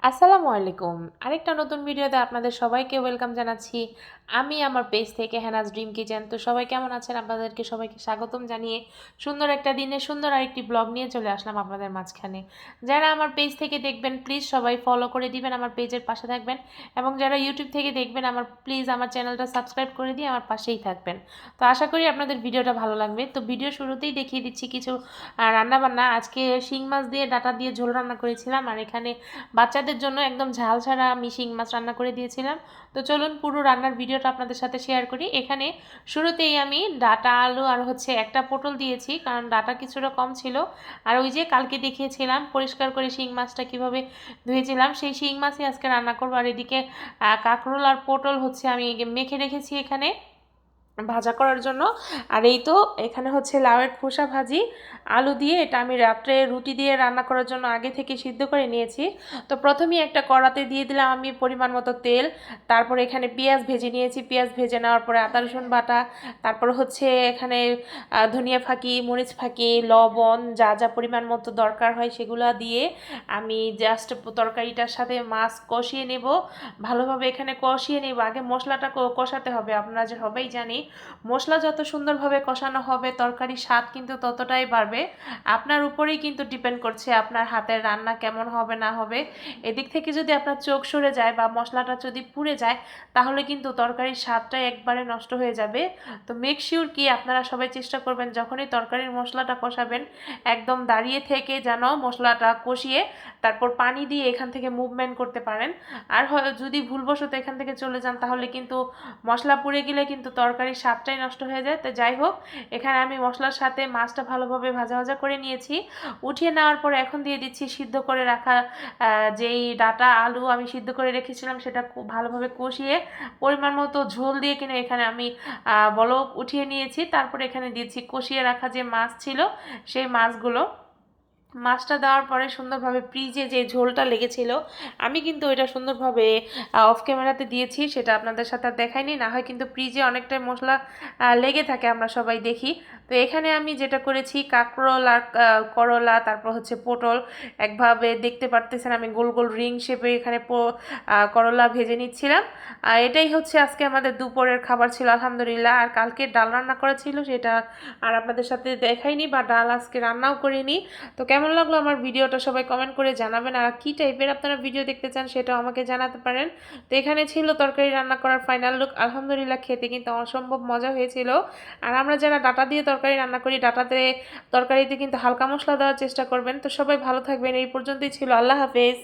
আসসালামু আলাইকুম। আরেকটা নতুন ভিডিওতে আপনাদের সবাইকে ওয়েলকাম জানাচ্ছি। আমি আমার পেজ থেকে হেনাজ ড্রিম কিচেন। তো সবাই কেমন আছেন? আপনাদেরকে সবাইকে স্বাগতম জানিয়ে সুন্দর একটা দিনে সুন্দর আরেকটি ব্লগ নিয়ে চলে আসলাম আপনাদের মাঝখানে। যারা আমার পেজ থেকে দেখবেন প্লিজ সবাই ফলো করে দিবেন, আমার পেজের পাশে থাকবেন, এবং যারা ইউটিউব থেকে দেখবেন প্লিজ আমার চ্যানেলটা সাবস্ক্রাইব করে দিয়ে আমার পাশেই থাকবেন। তো আশা করি আপনাদের ভিডিওটা ভালো লাগবে। তো ভিডিও শুরুতেই দেখিয়ে দিচ্ছি কিছু রান্নাবান্না। আজকে শিং মাছ দিয়ে ডাঁটা দিয়ে ঝোল রান্না করেছিলাম, আর এখানে বাচ্চাদের জন্য একদম ঝাল ছাড়া আমি শিং মাছ রান্না করে দিয়েছিলাম। তো চলুন পুরো রান্নার ভিডিওটা আপনাদের সাথে শেয়ার করি। এখানে শুরুতেই আমি ডাঁটা আলু আর একটা পটল দিয়েছি, কারণ ডাঁটা কিছুটা কম ছিল। আর ওই যে কালকে দেখিয়েছিলাম পরিষ্কার করে শিং মাছটা কিভাবে ধুয়েছিলাম, সেই শিং মাছই আজকে রান্না করবো। আর এদিকে কাঁকরোল আর পটল আমি মেখে রেখেছি এখানে ভাজা করার জন্য। আর এই তো এখানে লাউয়ের খোসা ভাজি আলু দিয়ে, এটা আমি রাত্রে রুটি দিয়ে রান্না করার জন্য আগে থেকে সিদ্ধ করে নিয়েছি। তো প্রথমেই একটা কড়াতে দিয়ে দিলাম আমি পরিমাণ মতো তেল। তারপর এখানে পেঁয়াজ ভেজে নিয়েছি, পেঁয়াজ ভেজে নেওয়ার পরে আদা রসুন বাটা, তারপর এখানে ধনিয়া ফাঁকি, মরিচ ফাঁকি, লবণ, যা যা পরিমাণ মতো দরকার হয় সেগুলো দিয়ে আমি জাস্ট তরকারিটার সাথে মাছ কষিয়ে নেব। ভালোভাবে এখানে কষিয়ে নেব। আগে মশলাটা কষাতে হবে। আপনারা যে সবাই জানি মশলা যত সুন্দরভাবে কষানো হবে তরকারির স্বাদ কিন্তু ততটাই বাড়বে। আপনার উপরেই কিন্তু ডিপেন্ড করছে আপনার হাতের রান্না কেমন হবে না হবে। এদিক থেকে যদি আপনার চোখ সরে যায় বা মশলাটা যদি পুড়ে যায় তাহলে কিন্তু তরকারির স্বাদটাই একবারে নষ্ট হয়ে যাবে। তো মেক শিওর কি আপনারা সবাই চেষ্টা করবেন যখনই তরকারির মশলাটা কষাবেন একদম দাঁড়িয়ে থেকে যেন মশলাটা কষিয়ে তারপর পানি দিয়ে এখান থেকে মুভমেন্ট করতে পারেন। আর যদি ভুলবশত এখান থেকে চলে যান তাহলে কিন্তু মশলা পুড়ে গেলে কিন্তু তরকারির স্বাদটাই নষ্ট হয়ে যায়। তো যাই হোক, এখানে আমি মশলার সাথে মাছটা ভালোভাবে ভাজা ভাজা করে নিয়েছি। উঠিয়ে নেওয়ার পরে এখন দিয়ে দিচ্ছি সিদ্ধ করে রাখা যেই ডাঁটা আলু আমি সিদ্ধ করে রেখেছিলাম, সেটা খুব ভালোভাবে কষিয়ে পরিমাণ মতো ঝোল দিয়ে কিনে এখানে আমি বলক উঠিয়ে নিয়েছি। তারপরে এখানে দিয়েছি কষিয়ে রাখা যে মাছ ছিল সেই মাছগুলো। মাছটা দেওয়ার পরে সুন্দরভাবে ফ্রিজে যে ঝোলটা লেগেছিল আমি কিন্তু ওইটা সুন্দরভাবে অফ ক্যামেরাতে দিয়েছি, সেটা আপনাদের সাথে আর দেখাইনি। না হয় কিন্তু ফ্রিজে অনেকটাই মশলা লেগে থাকে, আমরা সবাই দেখি। তো এখানে আমি যেটা করেছি কাঁকরোল আর করলা, তারপর পটল একভাবে দেখতে পারতেছেন আমি গোল গোল রিং শেপে এখানে করলা ভেজে নিচ্ছিলাম। আর এটাই আজকে আমাদের দুপুরের খাবার ছিল আলহামদুলিল্লাহ। আর কালকে ডাল রান্না করা ছিল, সেটা আর আপনাদের সাথে দেখাইনি, বা ডাল আজকে রান্নাও করিনি। তো কেমন লাগলো আমার ভিডিওটা সবাই কমেন্ট করে জানাবেন। আর কী টাইপের আপনারা ভিডিও দেখতে চান সেটাও আমাকে জানাতে পারেন। তো এখানে ছিল তরকারি রান্না করার ফাইনাল লুক। আলহামদুলিল্লাহ খেতে কিন্তু অসম্ভব মজা হয়েছিল। আর আমরা যারা ডাঁটা দিয়ে তরকারি রান্না করি, তরকারিতে কিন্তু হালকা মশলা দেওয়ার চেষ্টা করবেন। তো সবাই ভালো থাকবেন। এই পর্যন্তই ছিল। আল্লাহ হাফেজ।